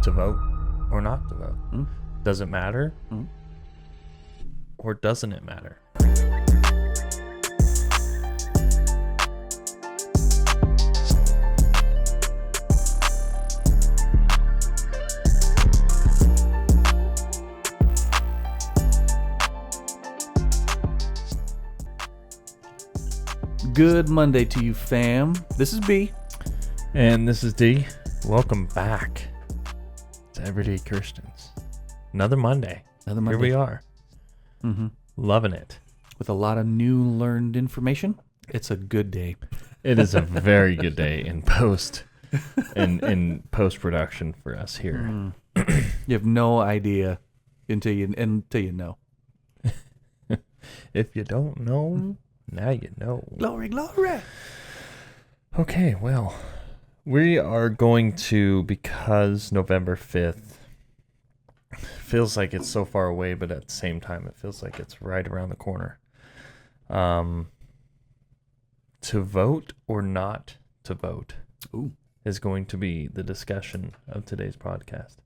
To vote or not to vote? Mm. Does it matter? Mm. Or doesn't it matter? Good Monday to you, fam. This is B. And this is D. Welcome back to Everyday Christians. Another Monday. Another Monday. Here we are. Mm-hmm. Loving it. With a lot of new learned information. It's a good day. It is a very good day in post-production for us here. Mm. You have no idea until you know. If you don't know, now you know. Glory, glory. Okay, well, we are going to, because November 5th feels like it's so far away, but at the same time, it feels like it's right around the corner. To vote or not to vote is going to be the discussion of today's podcast.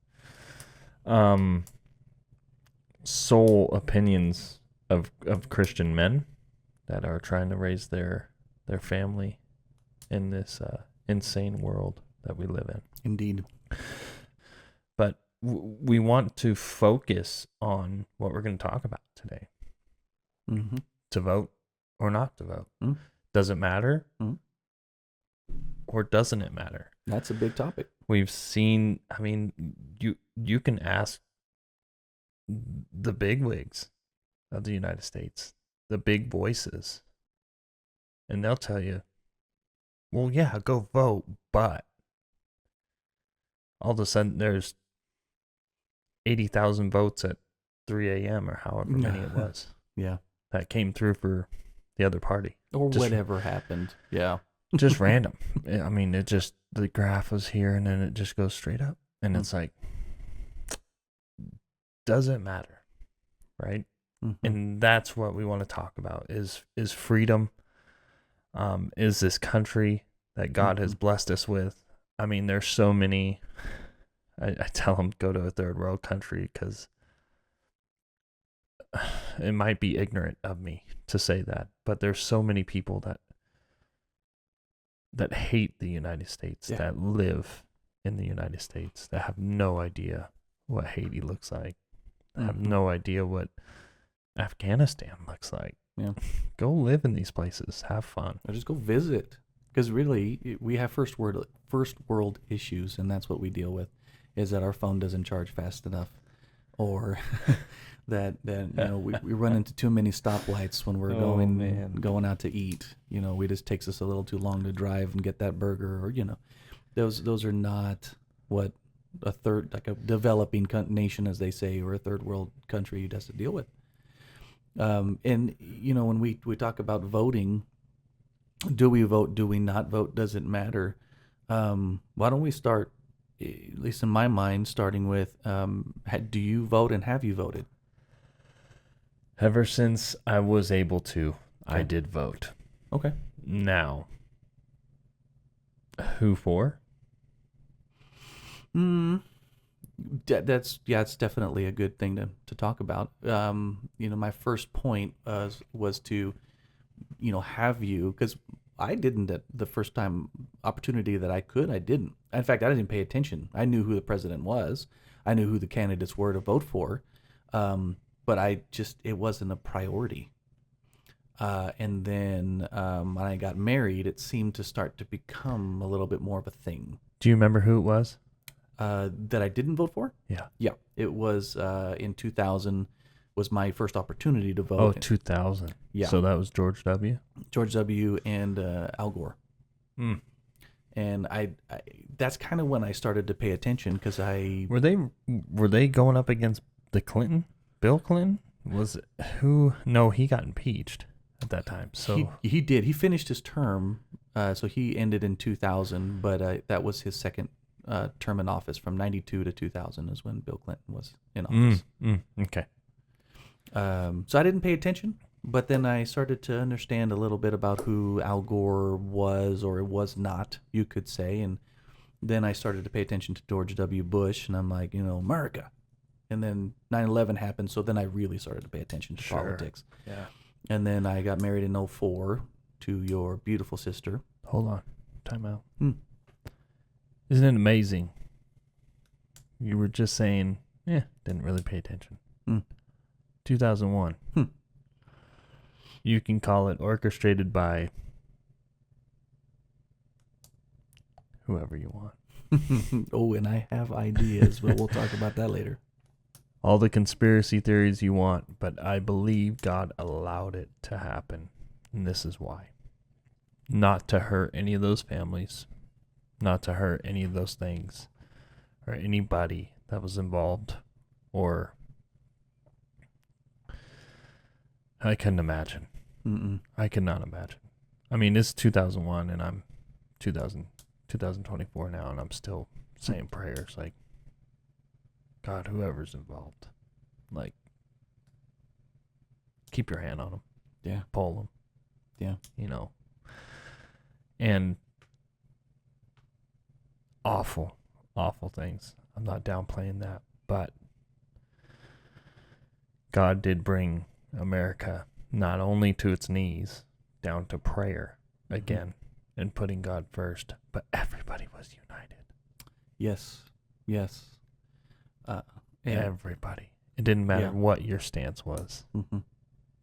Sole opinions of Christian men that are trying to raise their family in this insane world that we live in. Indeed. But we want to focus on what we're going to talk about today. Mm-hmm. To vote or not to vote. Mm. Does it matter? Mm. Or doesn't it matter? That's a big topic. We've seen, I mean, you can ask the bigwigs of the United States, the big voices, and they'll tell you, well, yeah, go vote, but all of a sudden there's 80,000 votes at 3 a.m. or however many it was. Yeah. That came through for the other party. Or Just whatever happened. Yeah. just random. I mean, it just, the graph was here and then it just goes straight up. And it's like, does it matter? Right? Mm-hmm. And that's what we want to talk about is freedom. Is this country that God has blessed us with? I mean, there's so many, I tell them go to a third world country because it might be ignorant of me to say that, but there's so many people that hate the United States, that live in the United States, that have no idea what Haiti looks like, have no idea what Afghanistan looks like. Yeah. Go live in these places, have fun. Or just go visit. Because really, we have first world issues, and that's what we deal with, is that our phone doesn't charge fast enough, or that we run into too many stoplights when we're going out to eat. It just takes us a little too long to drive and get that burger, or those are not what a developing nation, as they say, or a third world country has to deal with. And when we talk about voting, do we vote? Do we not vote? Does it matter? Why don't we start, at least in my mind, starting with, do you vote and have you voted? Ever since I was able to, I did vote. Okay. Now, who for? It's definitely a good thing to talk about. My first point was to, have you, because I didn't at the first time opportunity that I could. I didn't. In fact, I didn't pay attention. I knew who the president was. I knew who the candidates were to vote for. But it wasn't a priority. And then when I got married, it seemed to start to become a little bit more of a thing. Do you remember who it was? That I didn't vote for? Yeah. Yeah. It was in 2000 was my first opportunity to vote. Oh, 2000. Yeah. So that was George W.? George W. and Al Gore. Mm. And I that's kind of when I started to pay attention, because Were they going up against Bill Clinton? Was it who? No, he got impeached at that time. So he did. He finished his term, so he ended in 2000, but that was his second term in office. From 92 to 2000 is when Bill Clinton was in office. Okay. So I didn't pay attention, but then I started to understand a little bit about who Al Gore was or was not, you could say, and then I started to pay attention to George W. Bush, and I'm like, America. And then 9/11 happened, so then I really started to pay attention to politics. Yeah. And then I got married in '04 to your beautiful sister. Hold on. Time out. Hmm. Isn't it amazing? You were just saying, didn't really pay attention. 2001. You can call it orchestrated by whoever you want. Oh, and I have ideas, but we'll talk about that later. All the conspiracy theories you want, but I believe God allowed it to happen. And this is why. Not to hurt any of those families, not to hurt any of those things, or anybody that was involved, or I couldn't imagine. I could not imagine. I mean, it's 2001 and I'm 2024 now, and I'm still saying prayers like, God, whoever's involved, like, keep your hand on them. Yeah. Pull them. Yeah. And awful, awful things. I'm not downplaying that, but God did bring America not only to its knees, down to prayer again, and putting God first, but everybody was united. Yes. Everybody. It didn't matter what your stance was.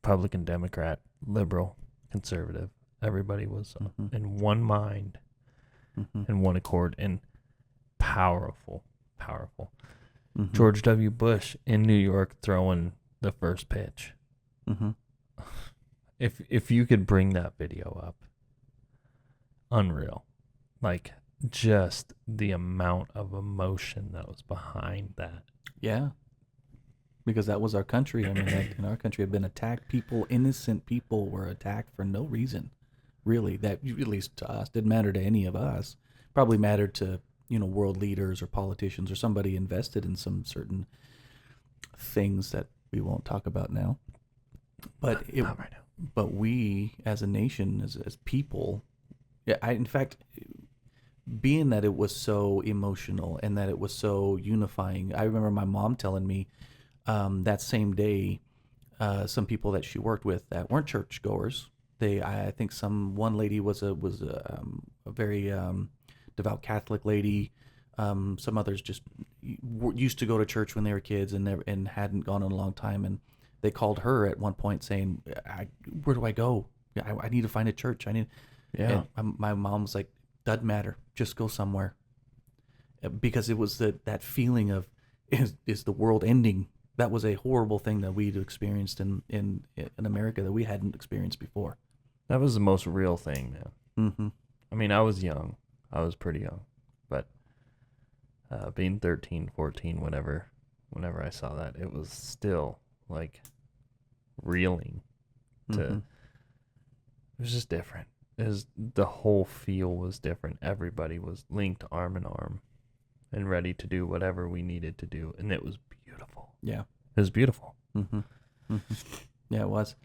Republican, Democrat, liberal, conservative. Everybody was in one mind, in one accord, and powerful. George W. Bush in New York throwing the first pitch. If you could bring that video up, unreal. Like, just the amount of emotion that was behind that. Yeah. Because that was our country. I mean, in our country had been attacked. Innocent people were attacked for no reason, really. That, at least to us, didn't matter to any of us. Probably mattered to, world leaders or politicians or somebody invested in some certain things that we won't talk about now. But not right now. But we, as a nation, as people, in fact, being that it was so emotional and that it was so unifying, I remember my mom telling me that same day, some people that she worked with that weren't churchgoers. I think one lady was a very devout Catholic lady. Some others just used to go to church when they were kids and hadn't gone in a long time. And they called her at one point saying, "Where do I go? I need to find a church. I need." Yeah. And my mom was like, "Doesn't matter. Just go somewhere." Because it was that feeling of, is the world ending? That was a horrible thing that we'd experienced in America that we hadn't experienced before. That was the most real thing, man. Mm-hmm. I mean, I was young. I was pretty young. But being 13, 14, whenever I saw that, it was still, like, reeling. It was just different. The whole feel was different. Everybody was linked arm in arm and ready to do whatever we needed to do. And it was beautiful. Yeah. It was beautiful. Yeah, it was.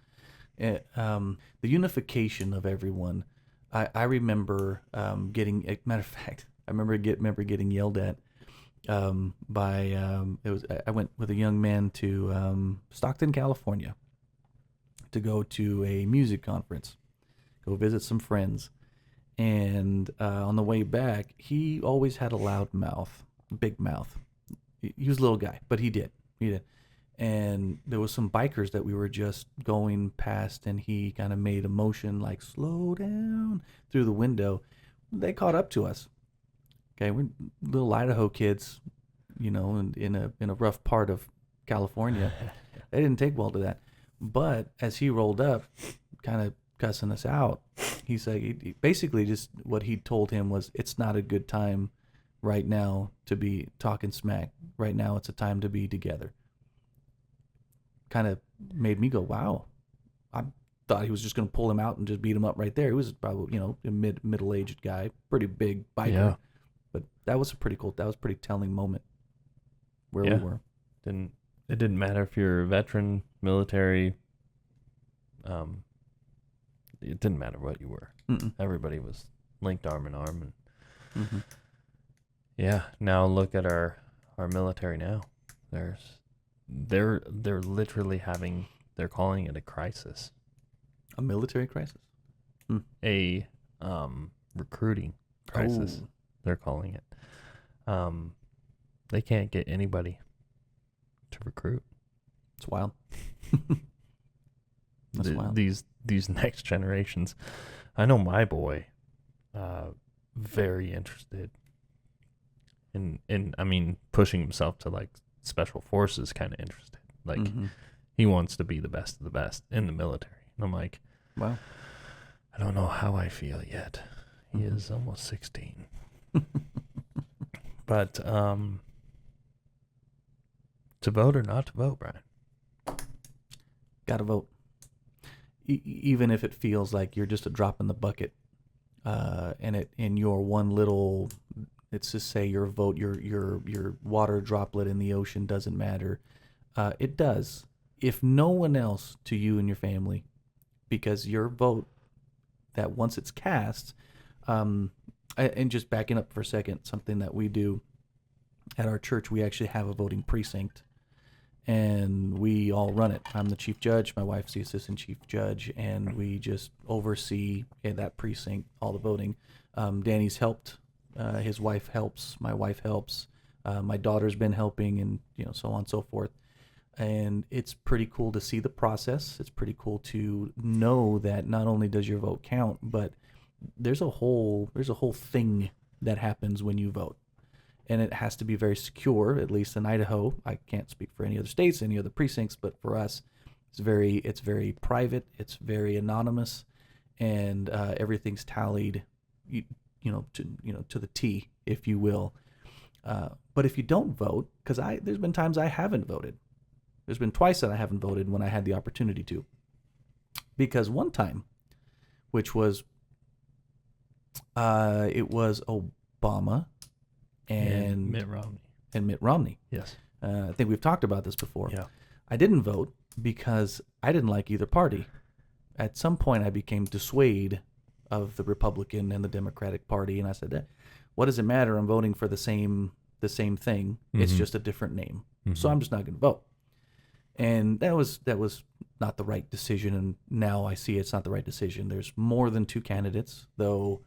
The unification of everyone. I remember getting. Matter of fact, I remember getting yelled at by. I went with a young man to Stockton, California, to go to a music conference, go visit some friends, and on the way back, he always had a loud mouth, big mouth. He was a little guy, but he did. And there was some bikers that we were just going past, and he kind of made a motion like, slow down, through the window. They caught up to us. Okay, we're little Idaho kids, in a rough part of California. They didn't take well to that. But as he rolled up, kind of cussing us out, he said, he basically just what he told him was, it's not a good time right now to be talking smack. Right now it's a time to be together. Kind of made me go, wow. I thought he was just going to pull him out and just beat him up right there. He was probably, a middle-aged guy, pretty big biker. Yeah. But that was pretty telling moment where we were. It didn't matter if you're a veteran, military. It didn't matter what you were. Everybody was linked arm in arm, and Yeah. Now look at our military now. They're literally they're calling it a crisis. A military crisis. A recruiting crisis. Oh. They're calling it. They can't get anybody to recruit. It's wild. That's wild. These next generations. I know my boy, very interested in I mean pushing himself to like special forces kind of interested. Like he wants to be the best of the best in the military. And I'm like, wow. I don't know how I feel yet. He is almost 16. But to vote or not to vote, Brian? Gotta vote. Even if it feels like you're just a drop in the bucket, and in your one little, let's just say your vote, your water droplet in the ocean doesn't matter. It does. If no one else to you and your family, because your vote, that once it's cast, and just backing up for a second, something that we do at our church, we actually have a voting precinct, and we all run it. I'm the chief judge, my wife's the assistant chief judge, and we just oversee that precinct, all the voting. Danny's helped, his wife helps, my wife helps, my daughter's been helping, and so on and so forth. And it's pretty cool to see the process. It's pretty cool to know that not only does your vote count, but there's a whole thing that happens when you vote. And it has to be very secure, at least in Idaho. I can't speak for any other states, any other precincts, but for us, it's very private, it's very anonymous, and everything's tallied, to the T, if you will. But if you don't vote, because there's been times I haven't voted. There's been twice that I haven't voted when I had the opportunity to. Because one time, which was, it was Obama and Mitt Romney. Yes. I think we've talked about this before. Yeah. I didn't vote because I didn't like either party. At some point, I became dissuaded of the Republican and the Democratic Party, and I said, "What does it matter? I'm voting for the same thing. It's just a different name. So I'm just not going to vote." And that was not the right decision, and now I see it's not the right decision. There's more than two candidates, though.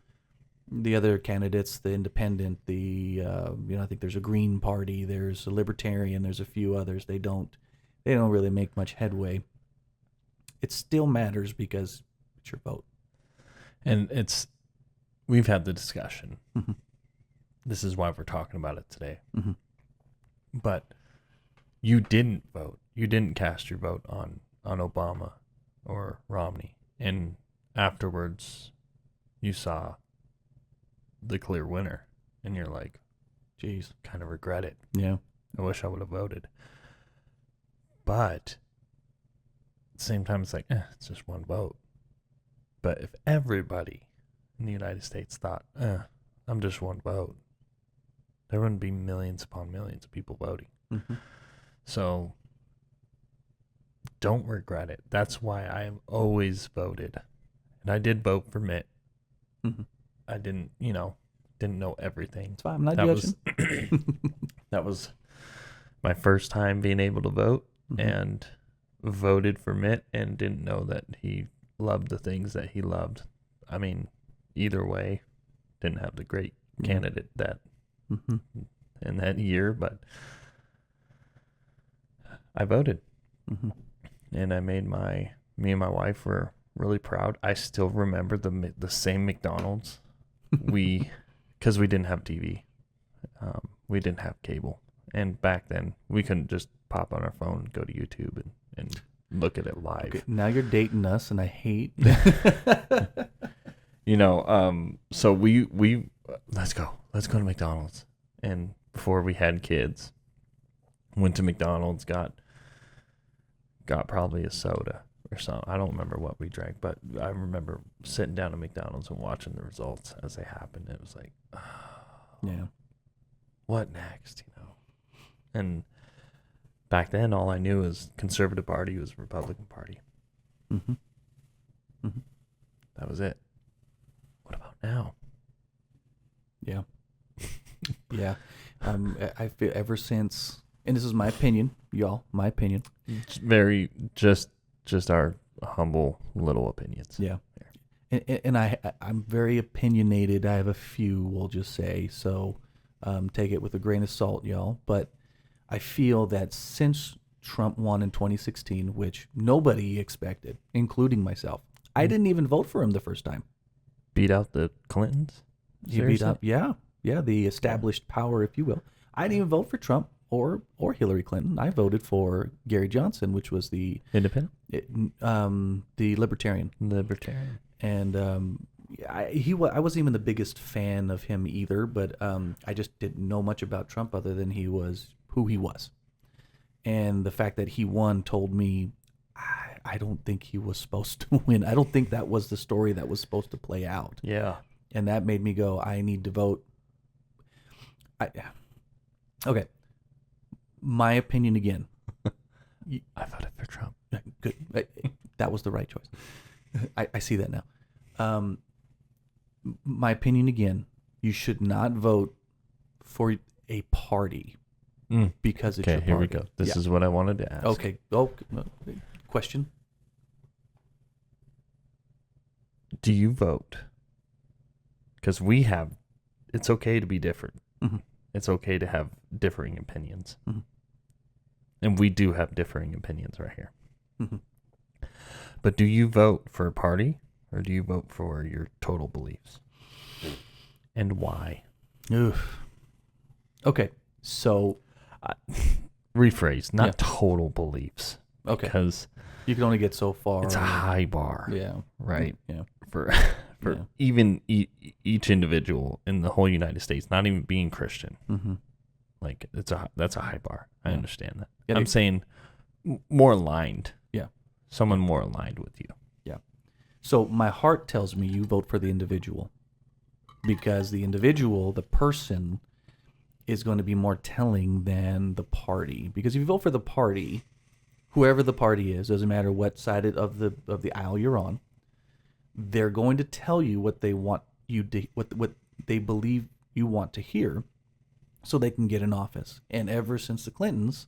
The other candidates, the independent, I think there's a Green Party, there's a Libertarian, there's a few others. They don't really make much headway. It still matters because it's your vote. And we've had the discussion. This is why we're talking about it today. But you didn't vote. You didn't cast your vote on Obama or Romney. And afterwards, you saw the clear winner. And you're like, geez, kind of regret it. Yeah. I wish I would have voted. But at the same time, it's like, it's just one vote. But if everybody in the United States thought, I'm just one vote, there wouldn't be millions upon millions of people voting. So don't regret it. That's why I have always voted. And I did vote for Mitt. I didn't know everything. It's fine. I'm not judging. That was my first time being able to vote, and voted for Mitt and didn't know that he loved the things that he loved. I mean, either way, didn't have the great candidate that in that year, but I voted. And I made me and my wife were really proud. I still remember the same McDonald's. Because we didn't have TV. We didn't have cable. And back then, we couldn't just pop on our phone, go to YouTube, and look at it live. Okay, now you're dating us, and I hate. So we let's go to McDonald's. And before we had kids, went to McDonald's, got probably a soda or something. I don't remember what we drank, but I remember sitting down at McDonald's and watching the results as they happened. It was like, yeah, what next, And back then, all I knew was Conservative Party was Republican Party. That was it. What about now? Yeah. Yeah. I feel ever since, and this is my opinion, y'all, my opinion. It's very just our humble little opinions. Yeah. And I'm very opinionated. I have a few, we'll just say. So take it with a grain of salt, y'all. But I feel that since Trump won in 2016, which nobody expected, including myself, I didn't even vote for him the first time. Beat out the Clintons? He beat up, yeah, the established power, if you will. I didn't even vote for Trump or Hillary Clinton. I voted for Gary Johnson, which was the Independent? the libertarian. Libertarian. And I wasn't even the biggest fan of him either, but I just didn't know much about Trump other than he was who he was. And the fact that he won told me I don't think he was supposed to win. I don't think that was the story that was supposed to play out. Yeah. And that made me go, I need to vote. Okay. My opinion again. I voted for Trump. Good. That was the right choice. I see that now. My opinion again, you should not vote for a party because it's your Okay, party. here we go. This is what I wanted to ask. Okay. Oh, question. Do you vote? Because it's okay to be different. Mm-hmm. It's okay to have differing opinions. Mm-hmm. And we do have differing opinions right here. Mm-hmm. But do you vote for a party or do you vote for your total beliefs? And why? Oof. Okay. So, rephrase, not total beliefs. okay. Because you can only get so far. it's a high bar. Yeah. Right? Yeah. For even each individual in the whole United States, not even being Christian. Mm-hmm. Like that's a high bar. I understand that. Yeah, I'm saying more aligned. Yeah. Someone more aligned with you. Yeah. So my heart tells me you vote for the individual because the individual, the person, is going to be more telling than the party. Because if you vote for the party, whoever the party is, doesn't matter what side of the aisle you're on, they're going to tell you what they want you to, what they believe you want to hear, so they can get in office. And ever since the Clintons,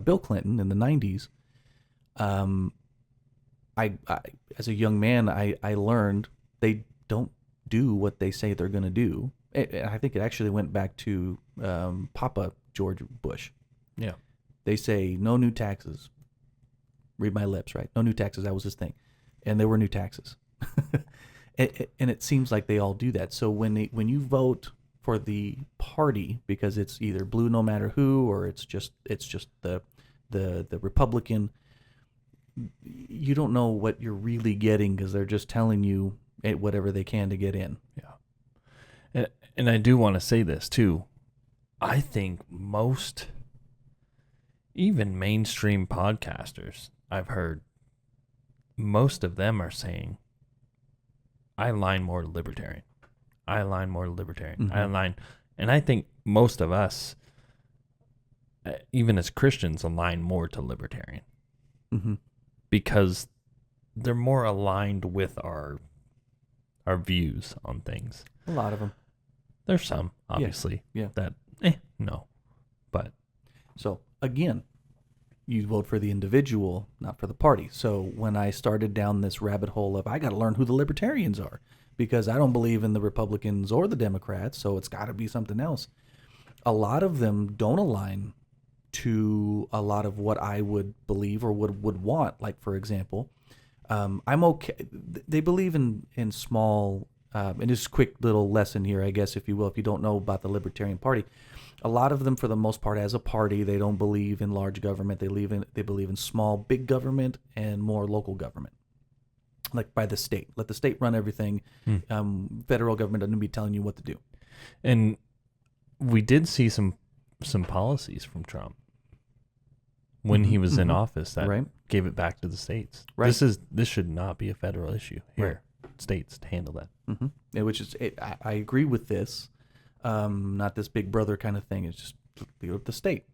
Bill Clinton in the 90s, I as a young man, I learned they don't do what they say they're going to do. And I think it actually went back to Papa George Bush. Yeah. They say no new taxes. Read my lips, right? No new taxes. That was his thing, and there were new taxes. And it seems like they all do that. So when you vote for the party because it's either blue no matter who, or it's just the Republican, you don't know what you're really getting because they're just telling you whatever they can to get in. Yeah. And I do want to say this too. I think most, even mainstream podcasters I've heard, most of them are saying, I align more libertarian. I align more libertarian. Mm-hmm. I align. And I think most of us, even as Christians, align more to libertarian. Mm-hmm. Because they're more aligned with our views on things. A lot of them. There's some, obviously, Yeah. that, no. But. So, again, you vote for the individual, not for the party. So when I started down this rabbit hole of I got to learn who the libertarians are because I don't believe in the Republicans or the Democrats, so it's got to be something else. A lot of them don't align to a lot of what I would believe or would want. Like, for example, I'm okay. They believe in small, and just a quick little lesson here, I guess, if you will, if you don't know about the Libertarian Party. A lot of them, for the most part, as a party, they don't believe in large government. They believe in small, big government and more local government, like by the state. Let the state run everything. Federal government doesn't be telling you what to do. And we did see some policies from Trump when he was in office that gave it back to the states. Right. This should not be a federal issue here. Right. States to handle that. Mm-hmm. Which is, I agree with this. Not this big brother kind of thing. It's just leave it with the state.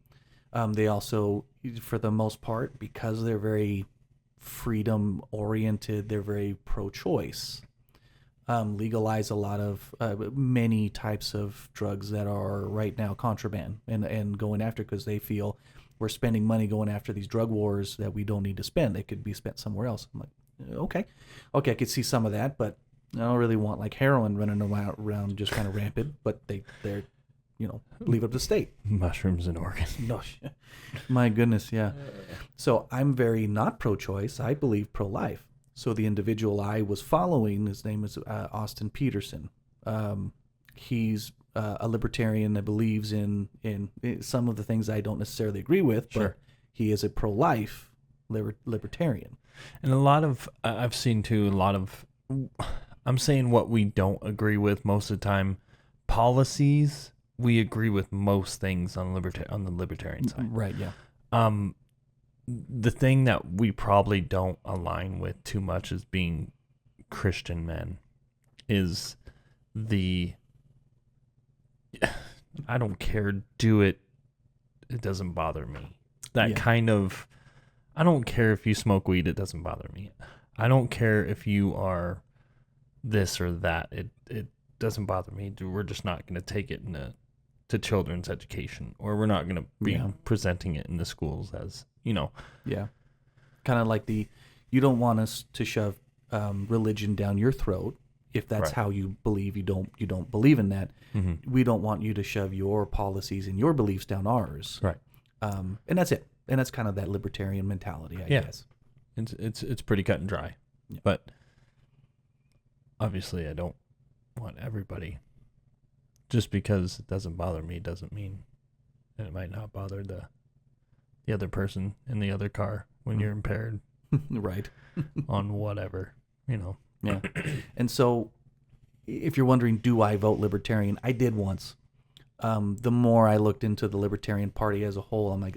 They also, for the most part, because they're very freedom oriented, they're very pro-choice. legalize a lot of many types of drugs that are right now contraband and going after, because they feel we're spending money going after these drug wars that we don't need to spend. They could be spent somewhere else. I'm like, okay, I could see some of that, but I don't really want like heroin running around just kind of rampant. But they're leave it up to the state. Mushrooms in Oregon. No, my goodness, yeah. So I'm very not pro-choice. I believe pro-life. So the individual I was following, his name is Austin Peterson. He's a libertarian that believes in some of the things I don't necessarily agree with, Sure. but he is a pro-life libertarian. And a lot of, I've seen too, a lot of, I'm saying what we don't agree with most of the time. Policies, we agree with most things on the libertarian side. Right, yeah. The thing that we probably don't align with too much as being Christian men is I don't care, do it, it doesn't bother me. That kind of, I don't care if you smoke weed, it doesn't bother me. I don't care if you are this or that, it doesn't bother me. We're just not going to take it to children's education, or we're not going to be presenting it in the schools as, Yeah. Kind of like you don't want us to shove religion down your throat. If that's Right. how you believe, you don't believe in that. Mm-hmm. We don't want you to shove your policies and your beliefs down ours. Right. And that's it. And that's kind of that libertarian mentality, I guess. It's pretty cut and dry. Yeah. But obviously I don't want everybody, just because it doesn't bother me doesn't mean that it might not bother the other person in the other car when you're impaired Right. on whatever, Yeah. And so if you're wondering, do I vote libertarian? I did once. The more I looked into the Libertarian Party as a whole, I'm like,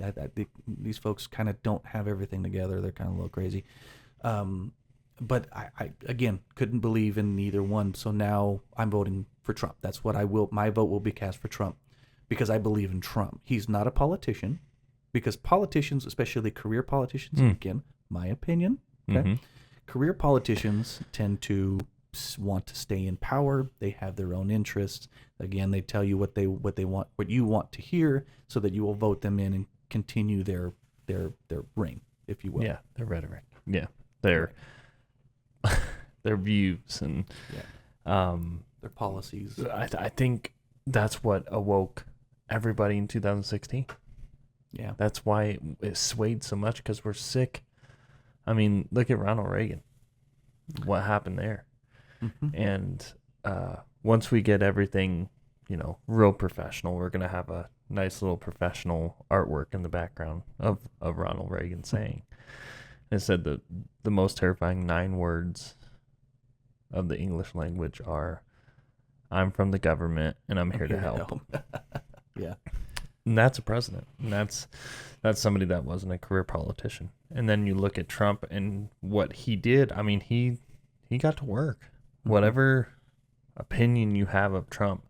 these folks kind of don't have everything together. They're kind of a little crazy. But I again, couldn't believe in either one. So now I'm voting for Trump. That's what I will. My vote will be cast for Trump because I believe in Trump. He's not a politician, because politicians, especially career politicians, again, my opinion, okay? Mm-hmm. Career politicians tend to want to stay in power. They have their own interests. Again, they tell you what they want, what you want to hear, so that you will vote them in and continue their reign, if you will. Yeah, their rhetoric. Yeah, their views and their policies. I think that's what awoke everybody in 2016. Yeah, That's why it swayed so much, because we're sick. I mean, look at Ronald Reagan. What happened there? Mm-hmm. And once we get everything, real professional, we're going to have a nice little professional artwork in the background of Ronald Reagan saying. It said that the most terrifying 9 words of the English language are, "I'm from the government and I'm here to help." Yeah. And that's a president. And that's somebody that wasn't a career politician. And then you look at Trump and what he did. I mean, he got to work. Mm-hmm. Whatever opinion you have of Trump,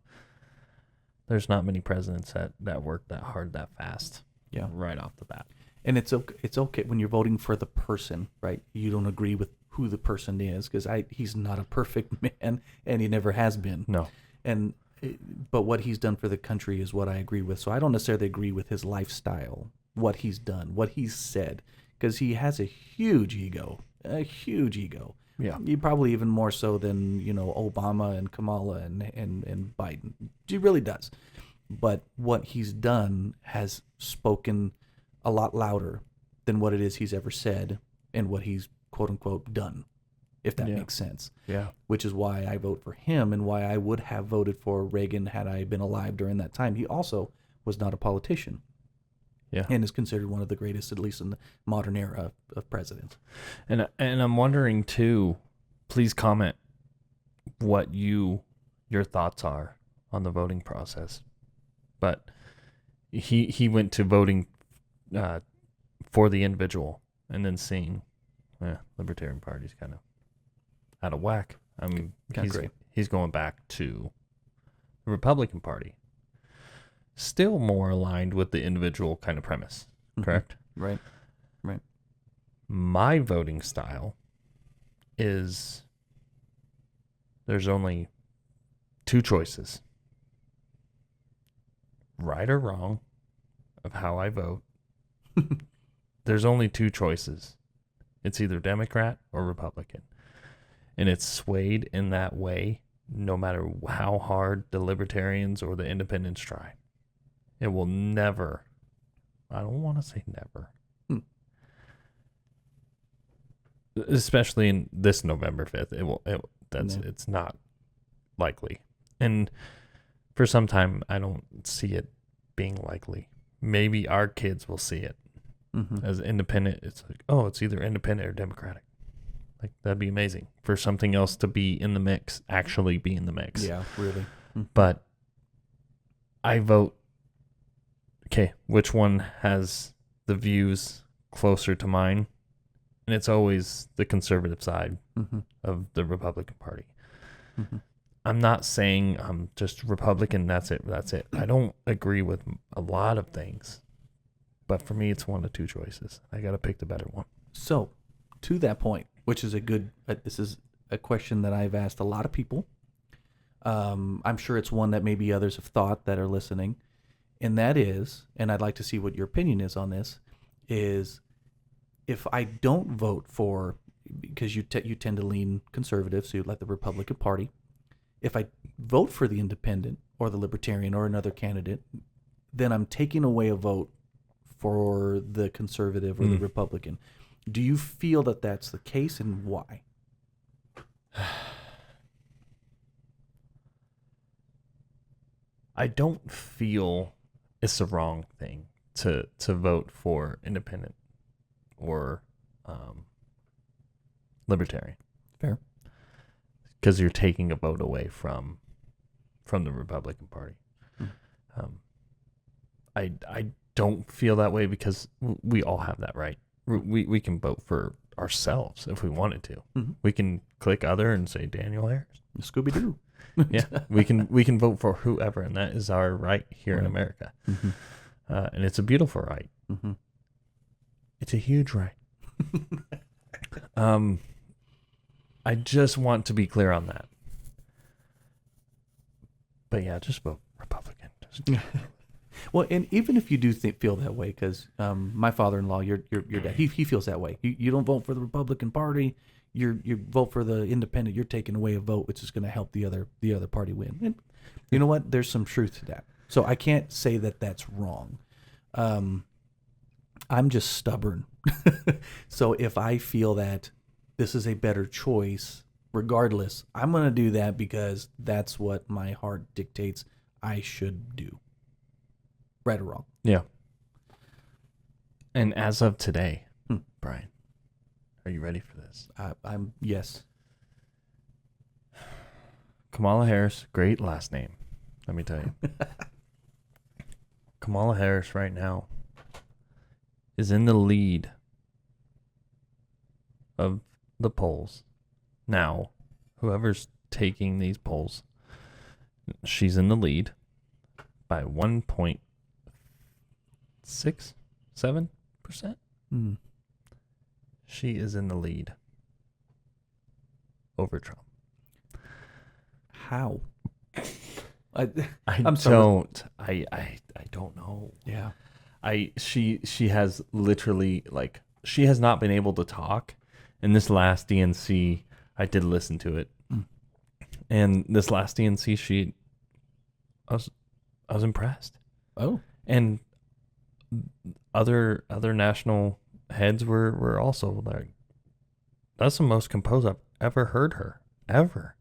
there's not many presidents that work that hard that fast. Yeah. Right off the bat. And it's okay when you're voting for the person, right? You don't agree with who the person is, because he's not a perfect man, and he never has been. No. But what he's done for the country is what I agree with. So I don't necessarily agree with his lifestyle, what he's done, what he's said, because he has a huge ego. Yeah. He probably even more so than, Obama and Kamala and Biden. He really does. But what he's done has spoken a lot louder than what it is he's ever said and what he's quote unquote done, if that makes sense. Yeah. Which is why I vote for him, and why I would have voted for Reagan had I been alive during that time. He also was not a politician. Yeah. And is considered one of the greatest, at least in the modern era, of presidents. And I'm wondering too, please comment what your thoughts are on the voting process. But he went to voting for the individual, and then seeing Libertarian Party's kind of out of whack. I mean, he's going back to the Republican Party, still more aligned with the individual kind of premise, correct? Right. My voting style is there's only two choices, right or wrong, of how I vote. There's only two choices. It's either Democrat or Republican. And it's swayed in that way no matter how hard the libertarians or the independents try. It will never, I don't want to say never, especially in this November 5th, it's not likely. And for some time, I don't see it being likely. Maybe our kids will see it as independent. It's like, oh, it's either independent or Democratic. Like, that'd be amazing for something else to be in the mix, actually be in the mix. Yeah, really. But I vote, okay, which one has the views closer to mine? And it's always the conservative side of the Republican Party. I'm not saying I'm just Republican, that's it. I don't agree with a lot of things. But for me, it's one of two choices. I got to pick the better one. So, to that point, which is a good, this is a question that I've asked a lot of people. I'm sure it's one that maybe others have thought that are listening. And that is, and I'd like to see what your opinion is on this, is if I don't vote for, because you tend to lean conservative, so you like the Republican Party. If I vote for the independent or the libertarian or another candidate, then I'm taking away a vote for the conservative or the Republican. Do you feel that that's the case, and why? I don't feel it's the wrong thing to vote for independent or libertarian. Fair. Because you're taking a vote away from the Republican Party. I don't feel that way because we all have that right. We can vote for ourselves if we wanted to. We can click other and say Daniel Harris. Scooby-Doo. Yeah, we can vote for whoever, and that is our right here in America. And it's a beautiful right. It's a huge right. I just want to be clear on that. But yeah, just vote Republican. Well, and even if you do feel that way, because my father-in-law, your dad, he feels that way. You don't vote for the Republican Party. You vote for the independent. You're taking away a vote, which is going to help the other party win. And you know what? There's some truth to that. So I can't say that that's wrong. I'm just stubborn. So if I feel that this is a better choice, regardless, I'm going to do that because that's what my heart dictates I should do. Right or wrong. Yeah. And as of today, Brian, are you ready for this? I'm yes. Kamala Harris, great last name. Let me tell you. Kamala Harris right now is in the lead of the polls. Now, whoever's taking these polls, she's in the lead by 1.67%. She is in the lead over Trump. How? I I'm sorry. don't know. Yeah. She has literally, like, she has not been able to talk. And this last DNC, I did listen to it. And this last DNC, I was impressed. Oh. And other national heads were also like, that's the most composed I've ever heard her. Ever.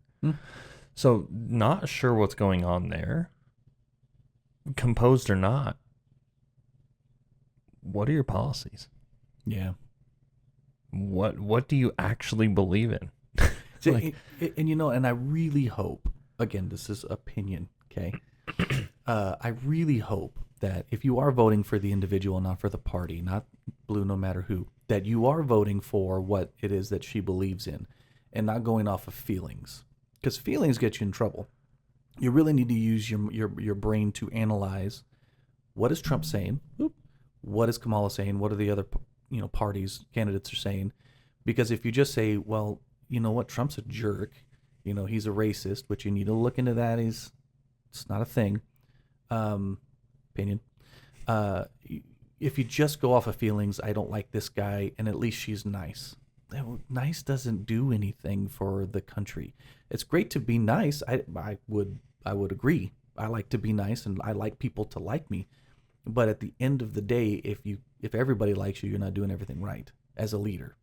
So not sure what's going on there. Composed or not. What are your policies? Yeah. What do you actually believe in? And and I really hope, again, this is opinion, okay? I really hope that if you are voting for the individual, not for the party, not blue no matter who, that you are voting for what it is that she believes in and not going off of feelings. Because feelings get you in trouble. You really need to use your brain to analyze what is Trump saying, what is Kamala saying, what are the other parties, candidates are saying. Because if you just say, well, you know what, Trump's a jerk, he's a racist, which you need to look into that. It's not a thing. Opinion. If you just go off of feelings, I don't like this guy, and at least she's nice. Nice doesn't do anything for the country. It's great to be nice. I would agree. I like to be nice, and I like people to like me. But at the end of the day, if everybody likes you, you're not doing everything right as a leader,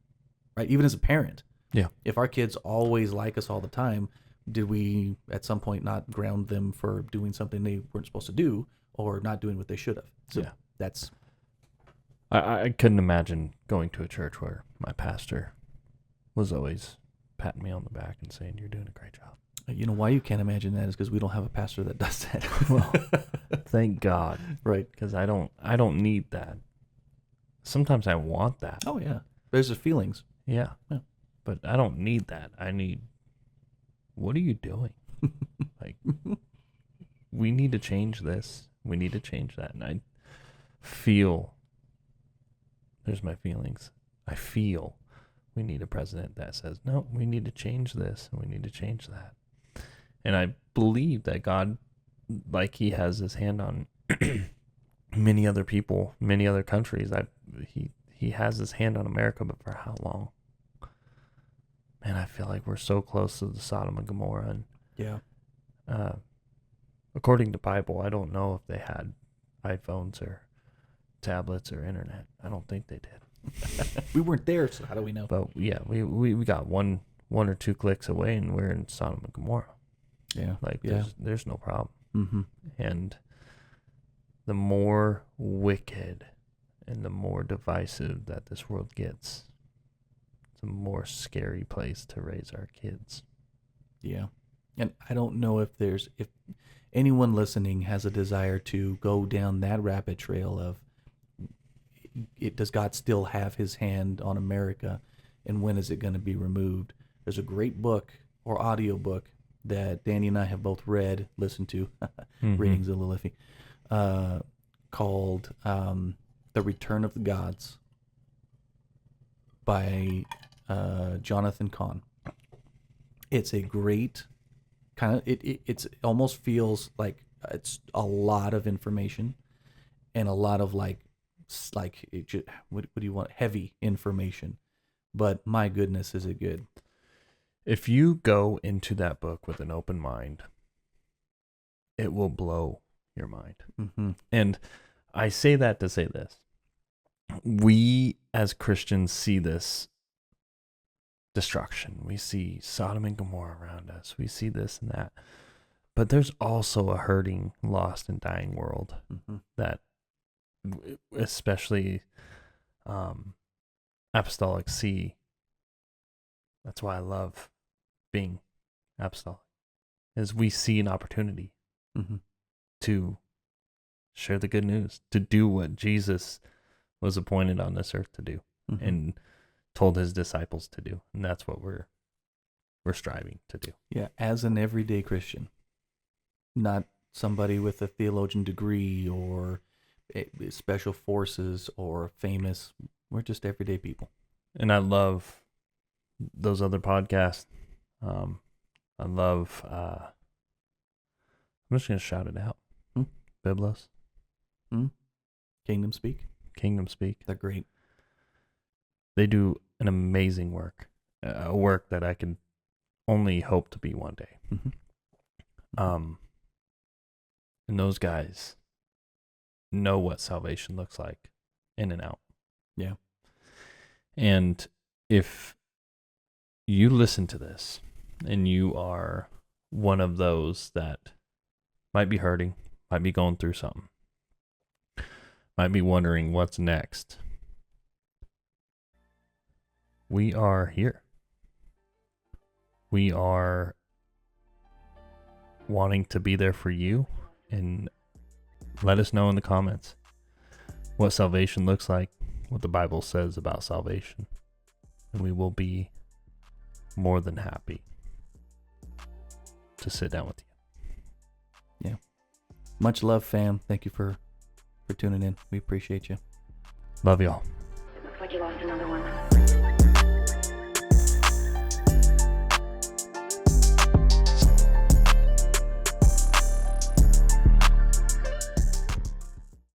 right? Even as a parent. Yeah. If our kids always like us all the time, did we at some point not ground them for doing something they weren't supposed to do or not doing what they should have? So Yeah. that's. I couldn't imagine going to a church where my pastor was always patting me on the back and saying, "You're doing a great job." You know why you can't imagine that is because we don't have a pastor that does that. Well, thank God, right? because I don't need that. Sometimes I want that. Oh yeah, there's the feelings. Yeah, but I don't need that. I need. What are you doing? Like, we need to change this. We need to change that, and I feel. There's my feelings. I feel we need a president that says, no, we need to change this and we need to change that. And I believe that God, like he has his hand on many other people, many other countries. He has his hand on America, but for how long? Man, I feel like we're so close to the Sodom and Gomorrah. And yeah. According to Bible, I don't know if they had iPhones or tablets or internet. I don't think they did. We weren't there, so how do we know? But yeah, we got one or two clicks away and we're in Sodom and Gomorrah. Yeah. Like there's no problem. Mm-hmm. And the more wicked and the more divisive that this world gets, it's a more scary place to raise our kids. Yeah. And I don't know if anyone listening has a desire to go down that rabbit trail of does God still have his hand on America, and when is it going to be removed? There's a great book or audio book that Danny and I have both listened to, reading's a little iffy, called The Return of the Gods by Jonathan Cahn. It's a great kind of, it's almost feels like it's a lot of information and a lot of what do you want? Heavy information. But my goodness, is it good. If you go into that book with an open mind, it will blow your mind. Mm-hmm. And I say that to say this. We as Christians see this destruction. We see Sodom and Gomorrah around us. We see this and that. But there's also a hurting, lost, and dying world that, especially apostolic see. That's why I love being apostolic, is we see an opportunity to share the good news, to do what Jesus was appointed on this earth to do and told his disciples to do. And that's what we're striving to do. Yeah, as an everyday Christian, not somebody with a theologian degree or special forces or famous. We're just everyday people. And I love those other podcasts. I love, I'm just going to shout it out. Biblos. Kingdom Speak. They're great. They do an amazing work, a work that I can only hope to be one day. And those guys know what salvation looks like in and out. Yeah. And if you listen to this and you are one of those that might be hurting, might be going through something, might be wondering what's next, we are here. We are wanting to be there for you, and let us know in the comments what salvation looks like, what the Bible says about salvation, and we will be more than happy to sit down with you. Yeah. Much love, fam. Thank you for tuning in. We appreciate you. Love y'all. It looks like you lost another one.